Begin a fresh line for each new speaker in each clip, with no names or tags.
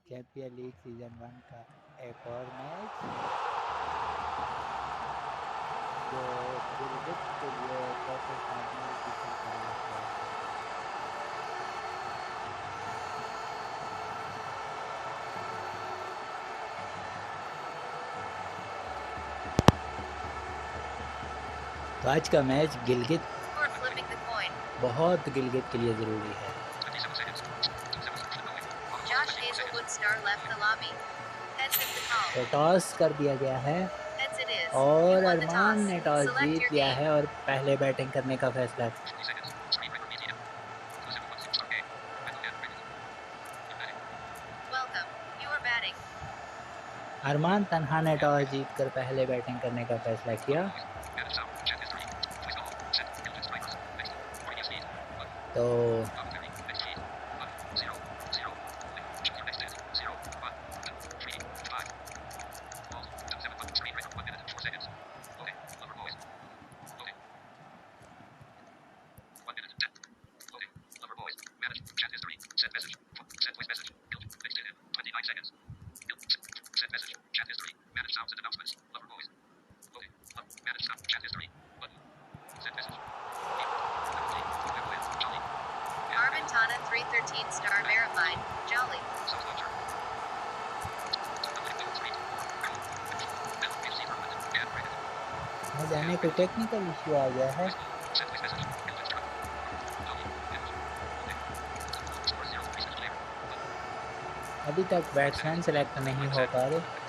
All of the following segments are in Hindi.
चैंपियन लीग सीजन 1 का एक और मैच जो गिलगित के लिए क्वार्टर फाइनल की तैयारी है। तो आज का मैच गिलगित बहुत गिलगित के लिए जरूरी है। तो टॉस कर दिया गया है और अरमान ने टॉस जीत लिया है और पहले बैटिंग करने का फैसला। अरमान तन्हा ने टॉस जीतकर पहले बैटिंग करने का फैसला किया। तो जाने कोई टेक्निकल इश्यू आ गया है। अभी तक बैट्समैन सेलेक्ट नहीं हो पा रहे।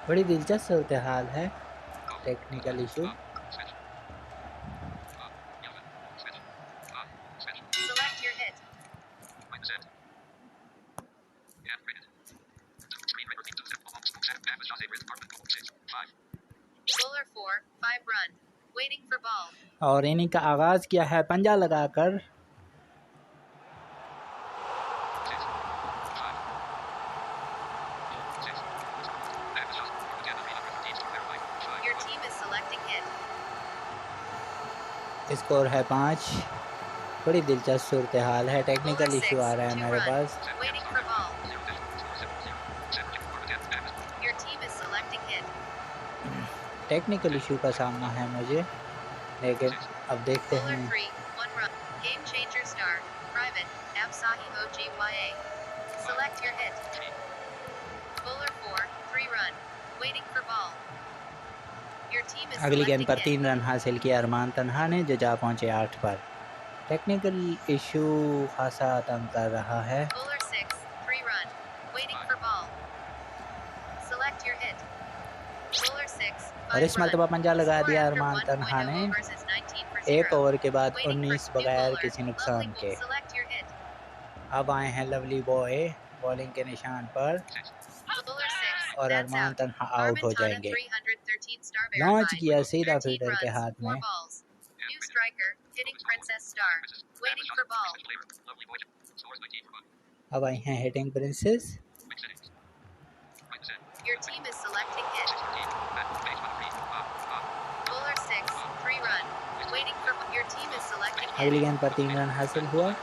बड़ी दिलचस्प सूरत हाल है। टेक्निकल इशू और इनिंग का आगाज किया है पंजा लगाकर। स्कोर है 5। बड़ी दिलचस्प सूरत हाल है। टेक्निकल इशू आ रहा है मेरे पास। टेक्निकल इशू का सामना है मुझे, लेकिन अब देखते हैं। अगली गेंद पर 3 रन हासिल किया अरमान तन्हा ने, जो जा पहुंचे 8 पर। टेक्निकल इशू खासा तंग कर रहा है। और इस मरतबा पंजा लगा दिया अरमान तन्हा ने। 1 ओवर के बाद 19 बगैर किसी नुकसान के। अब आए हैं लवली बॉय बॉलिंग के निशान पर और अरमान तन्हा आउट हो जाएंगे। लॉन्च किया सीधा फील्डर के हाथ में। अब आई हैं हिटिंग प्रिंसेस। अगली गेंद पर 3 रन हासिल हुआ।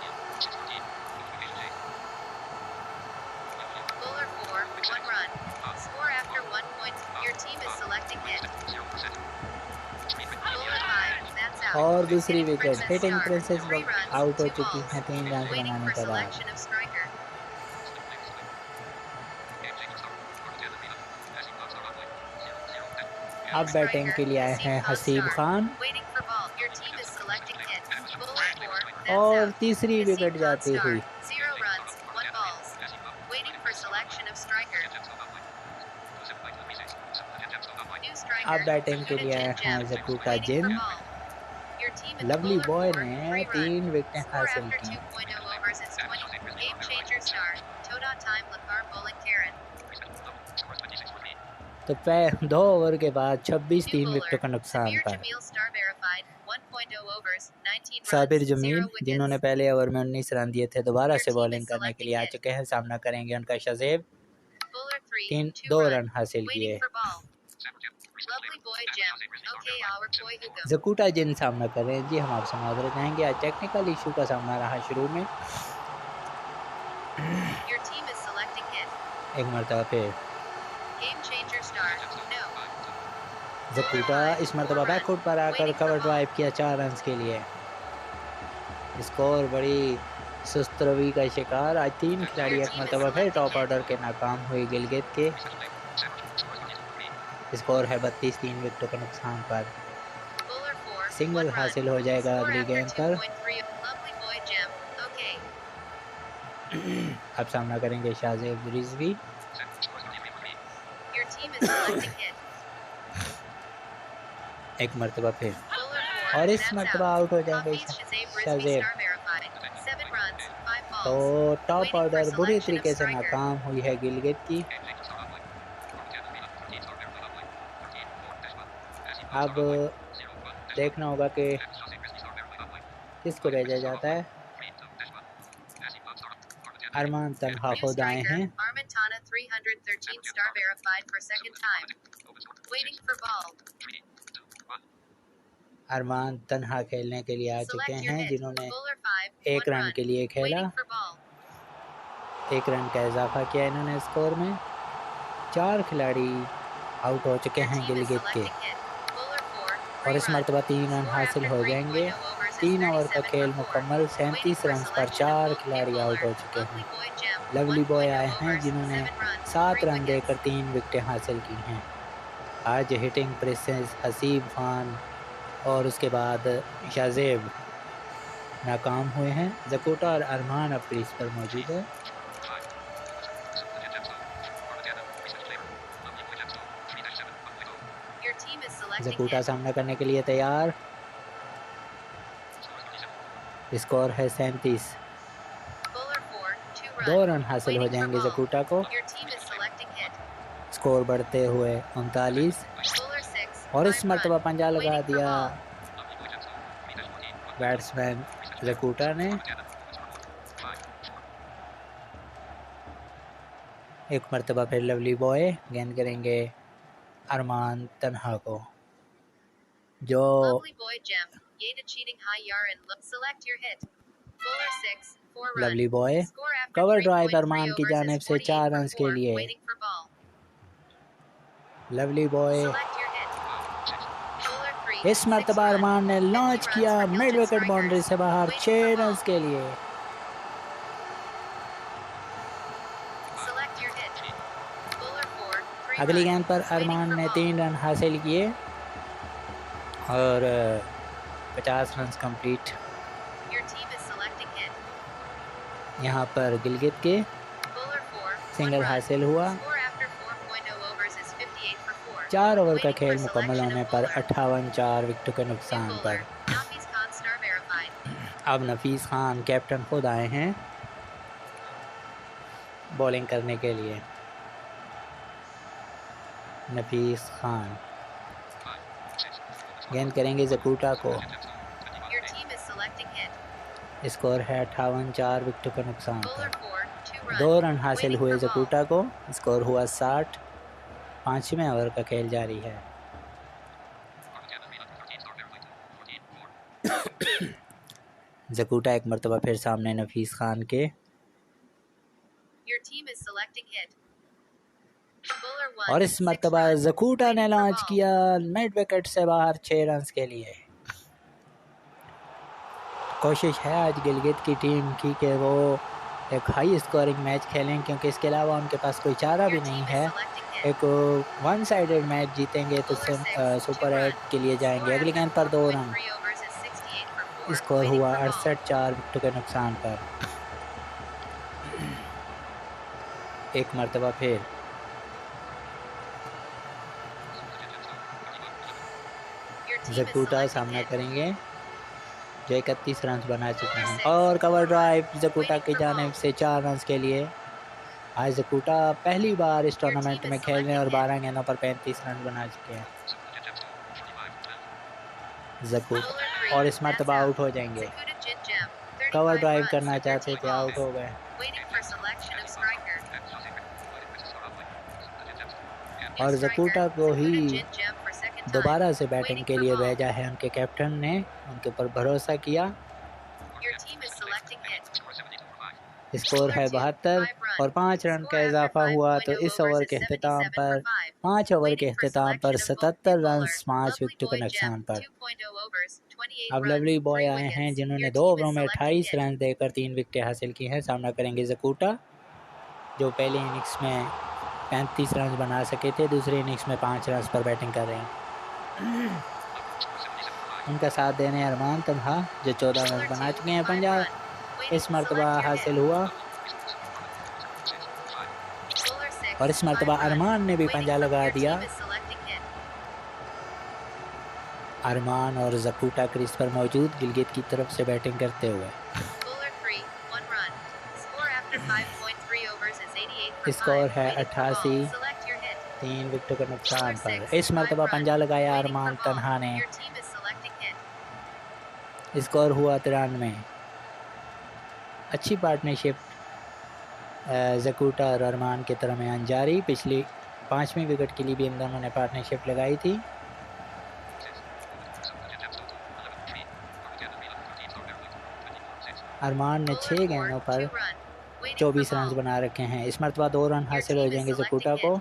और दूसरी विकेट। हिटिंग प्रिंसेस आउट हो चुकी हैं 3 रन बनाने के बाद। अब बैटिंग के लिए आए हैं हसीब खान और तीसरी विकेट जाती हुई। अब बैटिंग के लिए आए हैं ज़कूका जिन। लवली बॉय ने 3 विकेटें हासिल की। तो 2 ओवर के बाद 26 3 विकेटों का नुकसान पर साबिर जमील जिन्होंने पहले ओवर में 19 रन दिए थे दोबारा से बॉलिंग करने के लिए आ चुके हैं। सामना करेंगे उनका शज़ेब 2 रन हासिल किए। ज़कूटा जिन सामना कर रहे हैं जी, हम आपसे माजरत चाहेंगे, आज टेक्निकल इशू का सामना रहा शुरू में। एक मरतबा फिर ज़कूटा इस मरतबा बैकफुट पर आकर कवर ड्राइव किया 4 रन के लिए। स्कोर बड़ी सुस्त रवि का शिकार। आज 3 खिलाड़ी एक मरतबा फिर टॉप ऑर्डर के नाकाम हुए गिलगित के। स्कोर है 32 3 विकेटों के नुकसान पर। सिंगल हासिल हो जाएगा अगली गेंद पर। अब सामना करेंगे शाहजेब रिजवी। एक मरतबा फिर और इस मरतबा आउट हो जाएंगे शाहजेब। तो टॉप ऑर्डर बुरी तरीके से नाकाम हुई है गिलगित की। अब देखना होगा कि किसको भेजा जाता है। अरमान तनहा खुद आए हैं। अरमान तनहा खेलने के लिए आ चुके हैं, जिन्होंने 1 रन के लिए खेला। 1 रन का इजाफा किया इन्होंने स्कोर में। 4 खिलाड़ी आउट हो चुके हैं गिलगित के और इस मरतबा 3 रन हासिल हो जाएंगे। 3 ओवर का खेल मुकम्मल। 37 रन पर 4 खिलाड़ी आउट हो चुके हैं। लवली बॉय आए हैं, जिन्होंने 7 रन देकर 3 विकेटें हासिल की हैं। आज हिटिंग प्रेसेस हसीब खान और उसके बाद शाहजेब नाकाम हुए हैं। ज़कूटा और अरमान अब क्रीज पर मौजूद है। ज़कूटा सामना करने के लिए तैयार। स्कोर है 37। 2 रन हासिल हो जाएंगे ज़कूटा को। स्कोर बढ़ते हुए 39 और इस मरतबा पंजा लगा दिया बैट्समैन ज़कूटा ने। एक मरतबा फिर लवली बॉय गेंद करेंगे अरमान तनहा को, जो लवली बॉय कवर ड्राइव अरमान की जानिब से 4 रन के लिए। लवली बॉय इस मरतबा अरमान ने लॉन्च किया मिड विकेट बाउंड्री से बाहर 6 रन के लिए। अगली गेंद पर अरमान ने 3 रन हासिल किए और 50 रन कंप्लीट। यहाँ पर गिलगित के सिंगल हासिल हुआ। 4 ओवर का खेल मुकम्मल होने पर 58 4 विकेटों के नुकसान पर। अब नफीस खान कैप्टन खुद आए हैं बॉलिंग करने के लिए। नफीस खान गेंद करेंगे ज़कूटा को। स्कोर है 58 4 विकेटों के नुकसान पर। 2 रन हासिल हुए ज़कूटा को। स्कोर हुआ 60। 5वें ओवर का खेल जारी है। ज़कूटा एक मरतबा फिर सामने नफीस खान के और इस मरतबा ज़कूटा ने लॉन्च किया मिड विकेट से बाहर 6 रन के लिए। कोशिश है आज गिलगित की टीम की कि वो एक हाई स्कोरिंग मैच खेलें, क्योंकि इसके अलावा उनके पास कोई चारा भी नहीं है। एक 1 साइडेड मैच जीतेंगे तो सुपर 8 के लिए जाएंगे। अगली गेंद पर 2 रन। स्कोर हुआ 68 4 विकेटों के नुकसान पर। एक मरतबा फिर ज़कूटा सामना करेंगे जो 31 रन बना चुके हैं। और कवर ड्राइव जकूटा की जानिब से 4 रन के लिए। आज जकूटा पहली बार इस टूर्नामेंट में खेल रहे हैं और 12 गेंदों पर 35 रन बना चुके हैं जकूटा, और इस मरतबा आउट हो जाएंगे। कवर ड्राइव करना चाहते थे, आउट हो गए। और जकूटा को ही दोबारा से बैटिंग के लिए भेजा है उनके कैप्टन ने, उनके ऊपर भरोसा किया। स्कोर है 72 और 5 रन का इजाफा हुआ, तो इस ओवर के अख्तिताम पर 5 ओवर के अख्तिताम पर 77 रन 5 विकेटों के नुकसान पर। अब लवली बॉय आए हैं जिन्होंने 2 ओवरों में 28 रन देकर 3 विकेटें हासिल की हैं। सामना करेंगे जकूटा जो पहले इनिंग्स में 35 रन बना सके थे, दूसरे इनिंग्स में 5 रन पर बैटिंग कर रहे हैं। उनका साथ देने अरमान तन्हा जो 14 रन बना चुके हैं। पंजाब इस मरतबा हासिल हुआ और इस मरतबा अरमान ने भी पंजा लगा दिया। अरमान और जकूटा क्रीज पर मौजूद, गिलगित की तरफ से बैटिंग करते हुए। स्कोर है 88, 3 विकेटों के नुकसान पर। इस मरतबा पंजा लगाया अरमान तन्हा ने। स्कोर हुआ 93। अच्छी पार्टनरशिप जकूटा और अरमान के दरमियान जारी। पिछली 5वीं विकेट के लिए भी इन दोनों ने पार्टनरशिप लगाई थी। अरमान ने 6 गेंदों पर 24 रन बना रखे हैं। इस मरतबा 2 रन हासिल हो जाएंगे जकूटा को।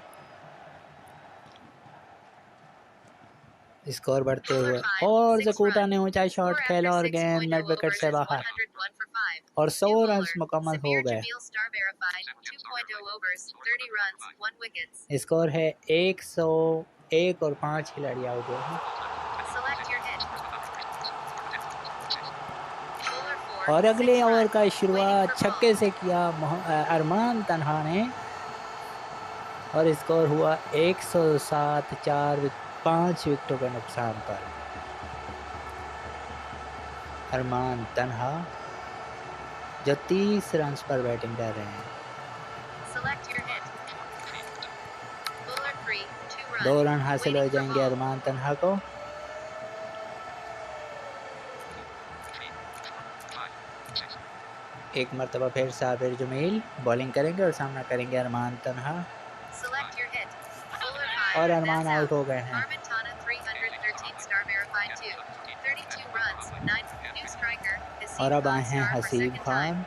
स्कोर बढ़ते हुए और जकूटा ने ऊंचा शॉट खेला और गेंद नेट विकेट से बाहर और 100 रन मुकम्मल हो गए। स्कोर है 101 और 5 खिलाड़ी आउट हुए हैं। और अगले ओवर का शुरुआत छक्के से किया अरमान तन्हा ने और स्कोर हुआ 107, 5 विकेटों के नुकसान पर। अरमान तन्हा जो 30 रन पर बैटिंग कर रहे हैं। 2 रन हासिल हो जाएंगे अरमान तन्हा को। एक मरतबा फिर साबिर जमील बॉलिंग करेंगे और सामना करेंगे अरमान तन्हा और अरमान आउट हो गए हैं। और अब आए हैं हसीब खान।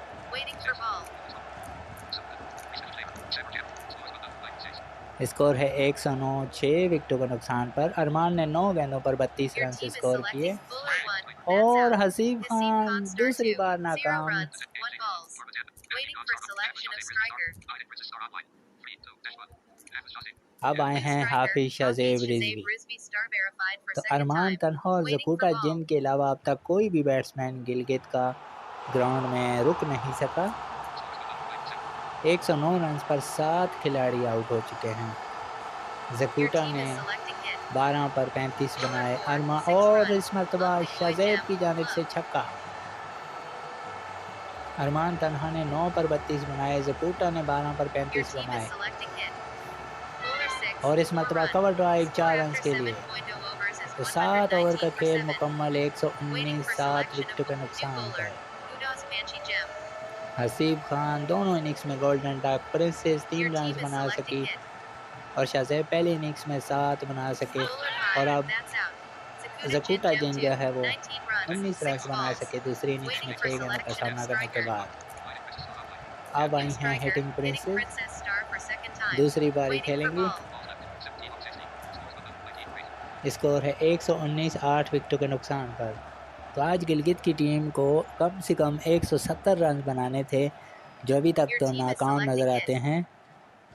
स्कोर है 109, 6 विकेटों के नुकसान पर। अरमान ने 9 गेंदों पर 32 रन से स्कोर किए और हसीब खान दूसरी बार नाकाम। अब आए हैं हाफिज शाजेब रिजवी। तो अरमान तन्हा और जकूटा जिनके अलावा अब तक कोई भी बैट्समैन गिलगित का ग्राउंड में रुक नहीं सका। 109 रन पर 7 खिलाड़ी आउट हो चुके हैं। जकूटा ने 12 पर 35 बनाए। अरमान और इस मरतबा शाजेब की जानिब से छक्का। अरमान तन्हा ने 9 पर 32 बनाए, जकूटा ने 12 पर 35 बनाए और इस मरतबा कवर ड्राइव 4 रन के लिए। तो 7 ओवर का खेल मुकम्मल। 119, 7 विकेटों के नुकसान पर। हसीब खान दोनों इनिंग्स में गोल्डन डक प्रिंसेस 3 रन बना सकी और शाजेब पहले इनिंग्स में 7 बना सके और अब जकूटा जिन जो है वो 19 रन बना सके दूसरी इनिंग्स में 6 गेंदों का सामना करने के बाद। अब आई हैं हिटिंग प्रिंसेस, दूसरी बारी खेलेंगी। स्कोर है 119, 8 विकेटों के नुकसान पर। तो आज गिलगित की टीम को कम से कम 170 रन बनाने थे जो अभी तक तो नाकाम नज़र आते हैं।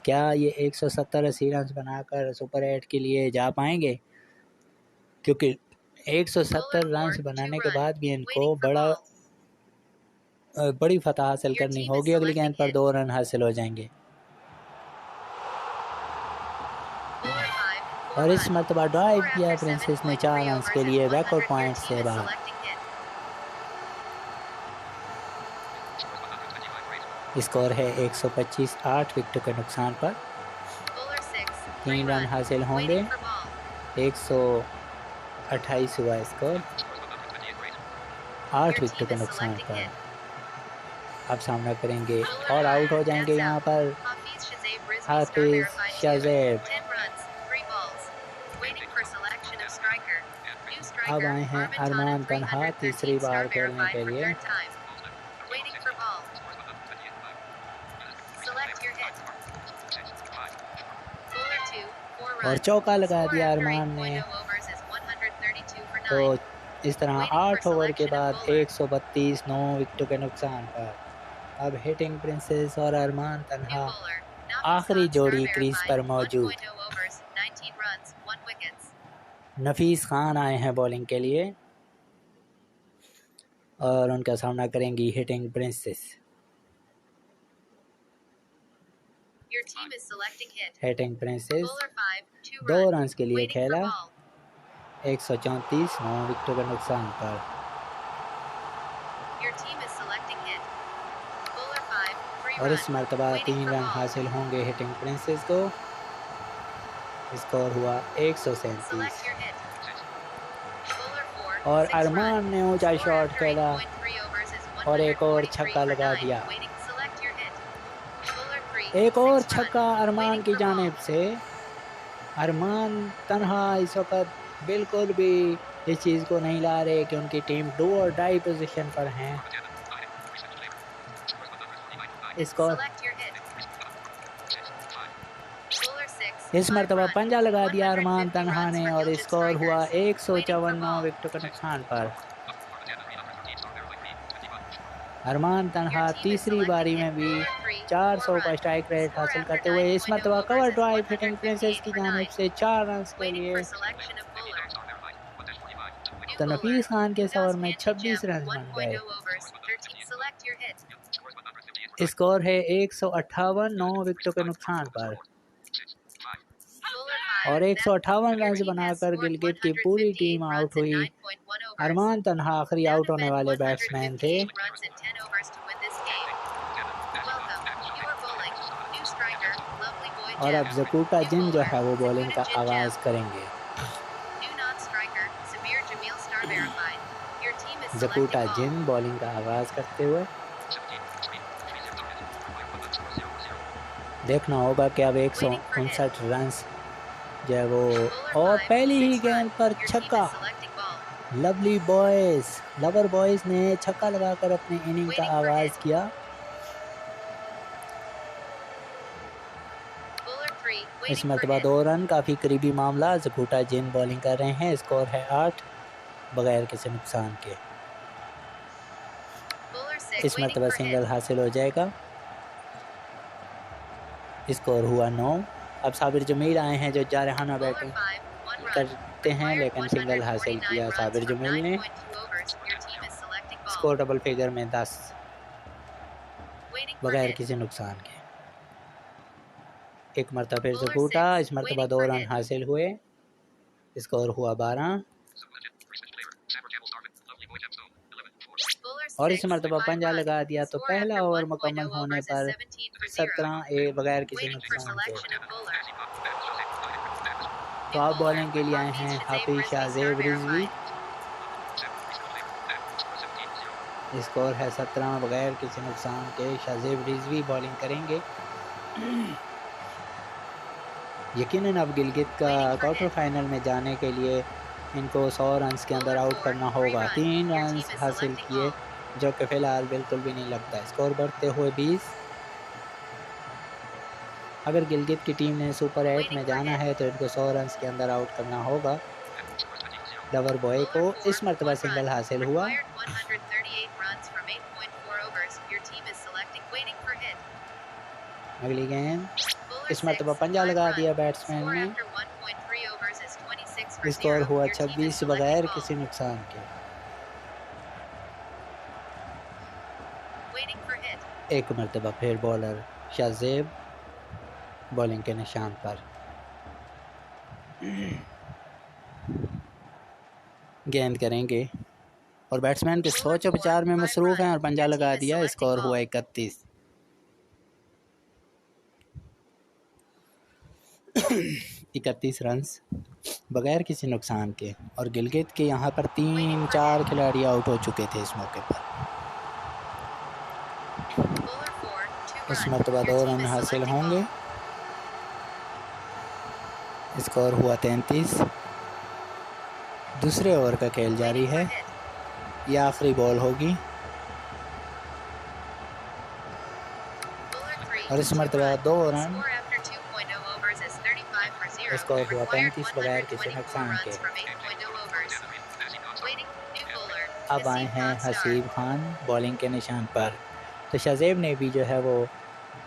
क्या ये 170-80 रन बनाकर सुपर 8 के लिए जा पाएंगे? क्योंकि 170 रन बनाने के बाद भी इनको बड़ी फतह हासिल करनी होगी। अगली गेंद पर 2 रन हासिल हो जाएंगे और इस मरतबा ड्राइव किया प्रिंसेस ने 4 रन के लिए बैकआउट पॉइंट से बाहर। स्कोर है 125, 8 विकेटों के नुकसान पर 3 रन हासिल होंगे। 128 हुआ स्कोर 8 विकेटों के नुकसान पर। अब सामना करेंगे और आउट हो जाएंगे यहाँ पर हाफिज शाज़ेब। अब आए हैं अरमान तन्हा तीसरी बार खेलने के लिए। और चौका लगा दिया अरमान ने। तो इस तरह 8 ओवर के बाद 132, 9 विकेटों के नुकसान पर। अब हिटिंग प्रिंसेस और अरमान तन्हा आखिरी जोड़ी क्रीज पर मौजूद। नफीस खान आए हैं बॉलिंग के लिए और उनका सामना करेंगी hitting princess. Hitting princess 2 run के लिए खेला 134, 9 विकेटों के नुकसान पर। और इस मरतबा 3 रन हासिल होंगे हिटिंग प्रिंसेस को। स्कोर हुआ 137 और अरमान ने ऊंचा शॉट खेला और एक और छक्का लगा दिया। एक और छक्का अरमान की जानिब से। अरमान तन्हा इस वक्त बिल्कुल भी इस चीज़ को नहीं ला रहे कि उनकी टीम डू और डाई पोजीशन पर हैं। स्कोर इस मरतबा पंजा लगा दिया अरमान तन्हा ने और स्कोर हुआ 154, 9 विकेटों के नुकसान पर। अरमान तन्हा तीसरी बारी में भी 400 का स्ट्राइक रेट हासिल करते हुए इस मरतबा कवर ड्राइव हिटिंग प्रिंसेस की जानिब से 4 रन के लिए। तो नफीस खान के इस ओवर में 26 रन बन गए। स्कोर है 158, 9 विकेटों के नुकसान पर। और 158 रन बनाकर गिलगित की पूरी टीम आउट हुई। अरमान तन्हा आखिरी आउट होने वाले बैट्समैन थे। और अब ज़कूटा जिन जो है वो बॉलिंग का आगाज़ करेंगे। ज़कूटा जिन बॉलिंग का आगाज़ करते हुए देखना होगा कि अब 159 रन जो है वो। और पहली ही गेंद पर छक्का। लवर बॉयज़ ने छक्का लगाकर अपने इनिंग का आगाज़ किया। इस मरतबा 2 रन काफ़ी करीबी मामला। ज़कूटा जिन बॉलिंग कर रहे हैं। स्कोर है 8 बगैर किसी नुकसान के। इस मरतबा सिंगल हासिल हो जाएगा। स्कोर हुआ 9। अब साबिर जमील आए हैं जो जारहाना बैटिंग करते हैं लेकिन सिंगल हासिल किया साबिर जमील ने। स्कोर डबल फिगर में 10 बगैर किसी नुकसान के। एक मरतबा फिर ज़कूटा। इस मरतबा 2 रन हासिल हुए। स्कोर हुआ 12 और इस मरतबा पंजा लगा दिया। तो पहला ओवर मुकम्मल होने पर 17 बगैर किसी नुकसान के। तो आप बॉलिंग के लिए आए हैं हाफिज शाज़ेब रिजवी। स्कोर है 17 बगैर किसी नुकसान के। शाज़ेब रिजवी बॉलिंग करेंगे। यकीनन अब गिलगित का क्वार्टर फाइनल में जाने के लिए इनको 100 रन के अंदर आउट करना होगा। 3 रन हासिल किए जो कि फ़िलहाल बिल्कुल भी नहीं लगता। स्कोर बढ़ते हुए 20। अगर गिलगित की टीम ने सुपर 8 में जाना है तो इनको 100 रन के अंदर आउट करना होगा। लवर बॉय को इस मरतबा सिंगल हासिल हुआ। अगली गेंद इस मरतबा पंजा लगा दिया बैट्समैन ने। स्कोर हुआ 26 बगैर किसी नुकसान के। एक मरतबा फिर बॉलर शाज़ेब बॉलिंग के निशान पर। गेंद करेंगे और बैट्समैन के सोच विचार में मसरूफ़ हैं और पंजा लगा दिया। स्कोर हुआ 31। 31 रन्स बगैर किसी नुकसान के। और गिलगित के यहाँ पर 3-4 खिलाड़ी आउट हो चुके थे इस मौके पर। इस मरतबा 2 रन हासिल होंगे। स्कोर हुआ 33। दूसरे ओवर का खेल जारी है। यह आखिरी बॉल होगी और इस मरतबा 2 रन। स्कोर हुआ 35 बगैर किसी नुकसान के। अब आए हैं हसीब खान बॉलिंग के निशान पर। तो शाज़ेब ने भी जो है वो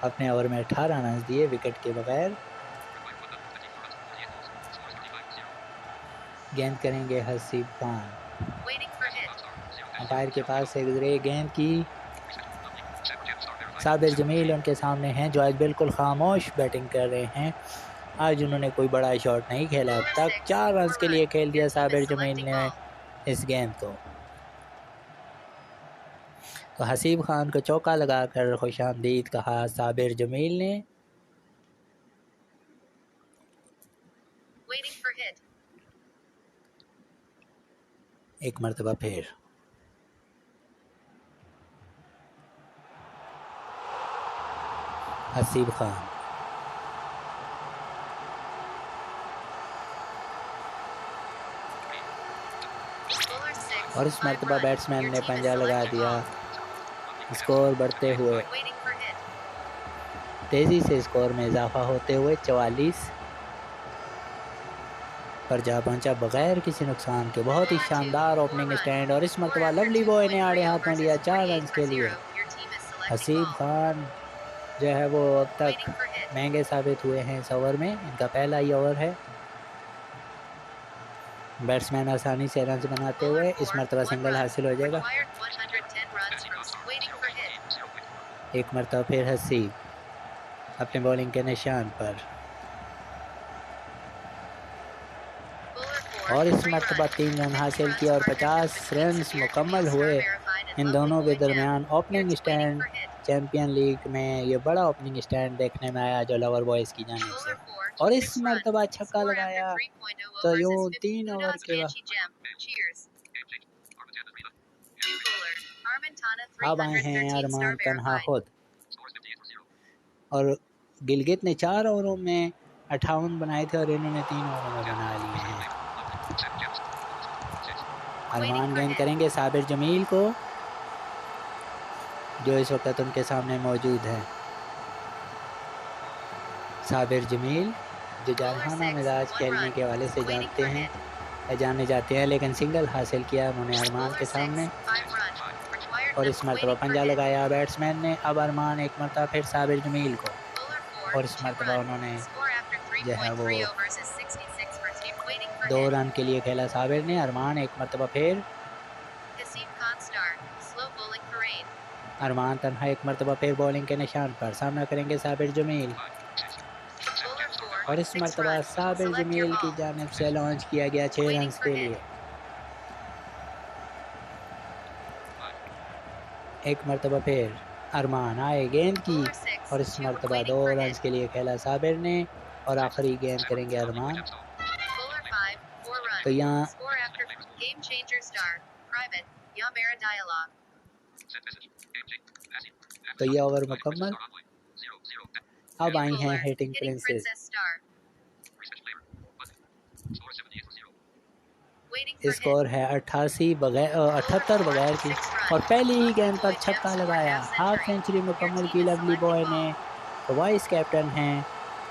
अपने ओवर में 18 रन दिए विकेट के बगैर। गेंद करेंगे हसीब खान। अंपायर के पास से गुजरे गेंद की। साबिर जमील उनके सामने हैं जो आज बिल्कुल खामोश बैटिंग कर रहे हैं। आज उन्होंने कोई बड़ा शॉट नहीं खेला अब तक। 4 रन के लिए खेल दिया साबिर जमील ने इस गेंद को। तो हसीब खान को चौका लगाकर खुशामदीद कहा साबिर जमील ने। एक मरतबा फिर हसीब खान। और इस मरतबा बैट्समैन ने पंजा लगा दिया। स्कोर बढ़ते हुए तेज़ी से स्कोर में इजाफा होते हुए 44 पर जा पहुंचा बगैर किसी नुकसान के। बहुत ही शानदार ओपनिंग स्टैंड। और इस मरतबा लवली बॉय ने आड़े हाथों लिया 4 रन के लिए। हसीब खान जो है वो अब तक महंगे साबित हुए हैं इस ओवर में। इनका पहला ही ओवर है। बैट्समैन आसानी से रन बनाते हुए इस मरतबा सिंगल हासिल हो जाएगा। एक मरतबा फिर हसीब अपने बॉलिंग के निशान पर। और इस मरतबा 3 रन हासिल किया और 50 रन मुकम्मल हुए इन दोनों के दरमियान। ओपनिंग स्टैंड चैम्पियन लीग में ये बड़ा ओपनिंग स्टैंड देखने में आया जो लवर बॉयज़ की जानिब से। और इस मरतबा छक्का लगाया तो यूँ 3 ओवर के बाद अब आए हैं अरमान तन्हा खुद। और गिलगित ने 4 ओवरों में 58 बनाए थे और इन्होंने 3 ओवरों में बना लिए हैं। अरमान गेंद करेंगे साबिर जमील को जो इस वक्त उनके सामने मौजूद है। साबिर जमील जो जारहाना मिजाज खेलने के हवाले से जाने जाते हैं लेकिन सिंगल हासिल किया उन्होंने अरमान के सामने। और इस मरतबा पंजा लगाया बैट्समैन ने। अब अरमान एक मरतबा फिर साबिर जमील को। और इस मरतबा उन्होंने जो है वो 2 रन के लिए खेला साबिर ने। अरमान एक मरतबा फिर। अरमान तन्हा एक मरतबा फिर बॉलिंग के निशान पर। सामना करेंगे साबिर जमील। और इस मरतबा साबिर जमील की जानिब से लॉन्च किया गया 6 रन के लिए। एक मरतबा फिर अरमान आए गेंद की। और इस मरतबा 2 रन के लिए खेला साबिर ने। और आखिरी गेंद करेंगे अरमान। तो यहाँ तो यह ओवर मुकम्मल। अब आई हैं हिटिंग प्रिंसेस। स्कोर है 78 बगैर की। और पहली ही गेंद पर छक्का लगाया। हाफ सेंचुरी मुकम्मल की लवली बॉय ने। तो वाइस कैप्टन हैं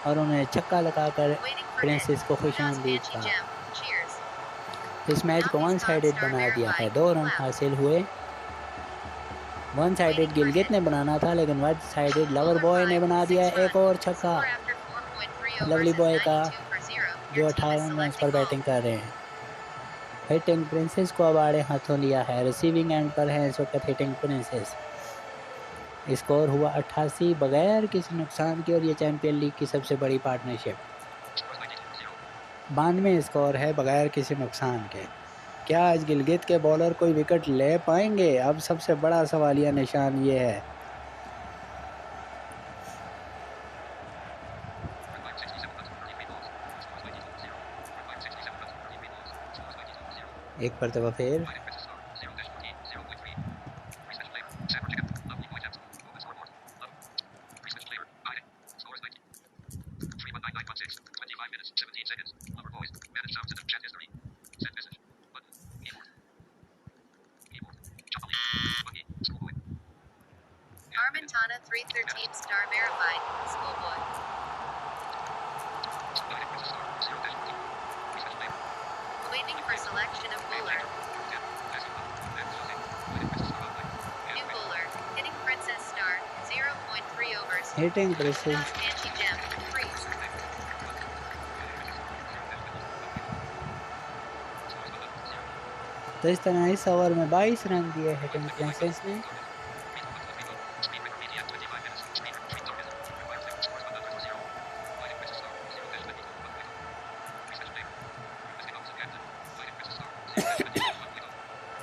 और उन्होंने छक्का लगाकर प्रिंसेस को खुशामदीद कहा। इस मैच को वन साइडेड बना दिया है। 2 रन हासिल हुए। वन साइडेड गिलगित ने बनाना था लेकिन वन साइडेड लवर बॉय ने बना दिया। एक और छक्का लवली बॉय का जो 18 रन पर बैटिंग कर रहे हैं। हिटिंग प्रिंसेस को अब आड़े हाथों लिया है। रिसीविंग एंड पर है इस वक्त हिटिंग प्रिंसेस। स्कोर हुआ 88 बगैर किसी नुकसान के। और ये चैम्पियन लीग की सबसे बड़ी पार्टनरशिप। 92 स्कोर है बगैर किसी नुकसान के। क्या आज गिलगित के बॉलर कोई विकेट ले पाएंगे? अब सबसे बड़ा सवालिया निशान ये है। एक मरतबा फिर
Armentana 313 star verified. Schoolboy. Waiting for selection of bowler. New bowler. Hitting Princess Star. 0.3 overs.
Hitting princess
Anchi Gem. Freeze.
तो इस तरह इस ओवर में 22 रन दिए हिटिंग प्रिंसेस ने।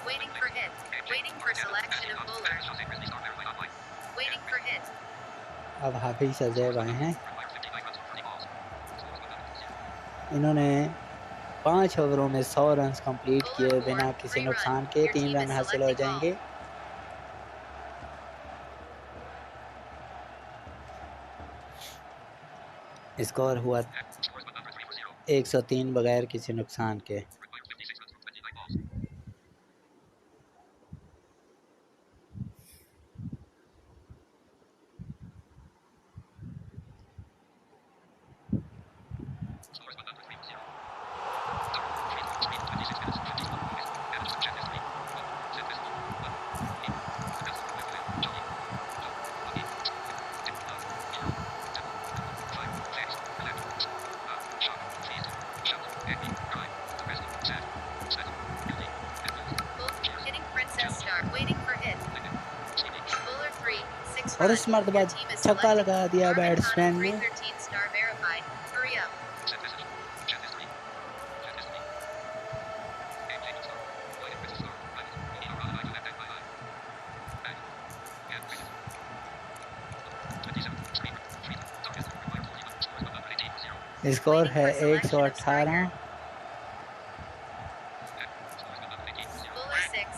Waiting for hit. Waiting for selection of bowler. Waiting for hit.
अब हाफिज अजैब आए हैं। इन्होंने 5 ओवरों में 100 रन कंप्लीट किए बिना किसी नुकसान के। 3 रन हासिल हो जाएंगे। स्कोर हुआ 103 बगैर किसी नुकसान के। और इस मरतबा छक्का लगा दिया बैट्समैन ने। स्कोर है 118।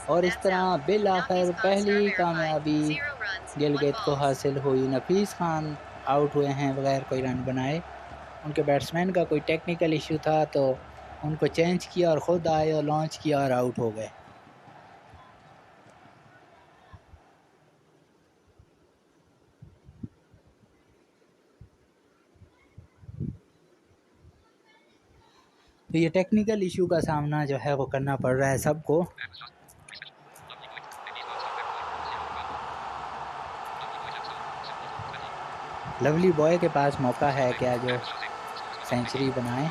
और इस तरह बिल आखिर पहली कामयाबी गिलगित को हासिल हुई। नफीस खान आउट हुए हैं बगैर कोई रन बनाए। उनके बैट्समैन का कोई टेक्निकल इशू था तो उनको चेंज किया और ख़ुद आए और लॉन्च किया और आउट हो गए। तो ये टेक्निकल इशू का सामना जो है वो करना पड़ रहा है सबको। लवली बॉय के पास मौका है क्या जो सेंचुरी बनाए।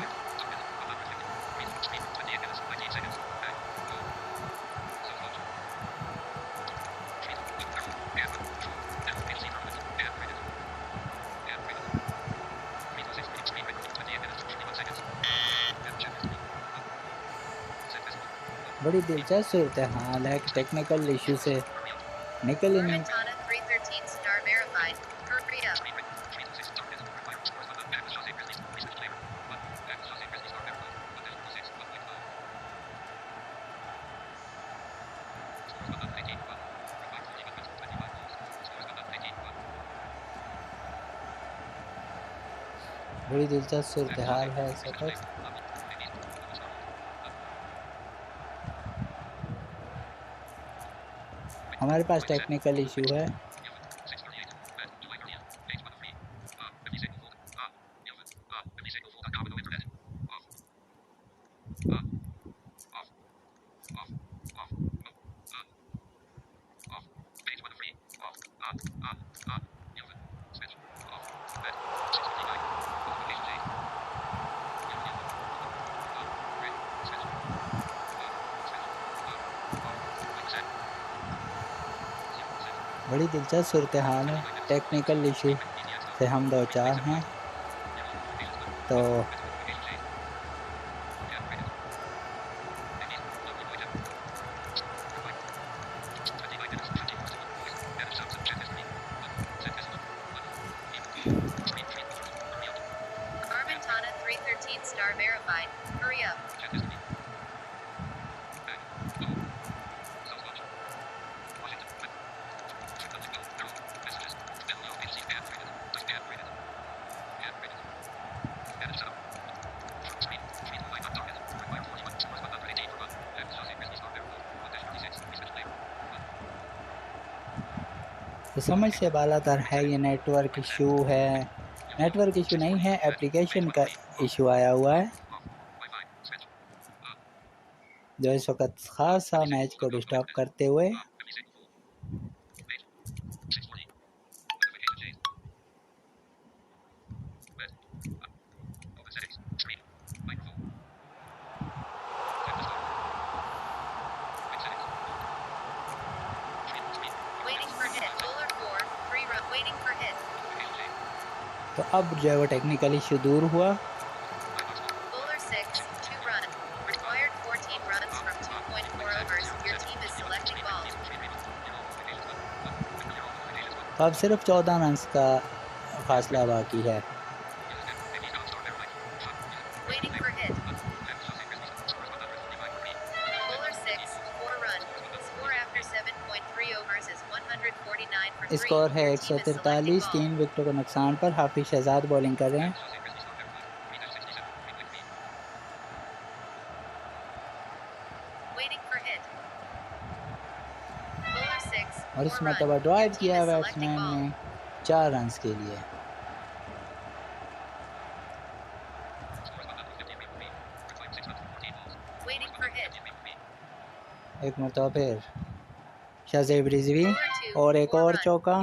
बड़ी दिलचस्प सूरत हाल है कि टेक्निकल इशू से निकल ही नहीं। बड़ी दिलचस्प सूरत हाल है इस वक्त। हमारे पास टेक्निकल इशू है। बड़ी दिलचस्प सूरत हाल है। टेक्निकल इशू से हम दो चार हैं तो तो समझ से बालातर है, ये नेटवर्क इशू है, नेटवर्क इशू नहीं है, एप्लीकेशन का इशू आया हुआ है जो इस वक्त खासा मैच को डिस्टर्ब करते हुए। तो अब जो है वो टेक्निकल इशू दूर हुआ। तो अब सिर्फ 14 रन का फासला बाकी है। स्कोर है 143, 3 विकेटों के नुकसान पर हाफिज शहजाद बॉलिंग कर रहे हैं। और इस मरतबा ड्राइव किया बैट्समैन ने 4 रन के लिए। एक मरतबा फिर शाज़ेब रिजवी और एक और चौका।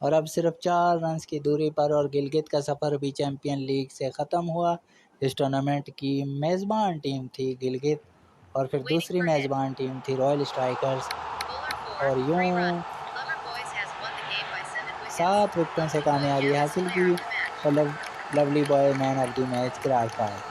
और अब सिर्फ 4 रन की दूरी पर और गिलगित का सफ़र भी चैंपियन लीग से ख़त्म हुआ। इस टूर्नामेंट की मेज़बान टीम थी गिलगित और फिर दूसरी मेज़बान टीम थी रॉयल स्ट्राइकर्स। और यूं 7 विकेटों से कामयाबी हासिल की और lovely boy man of the match करार पाए।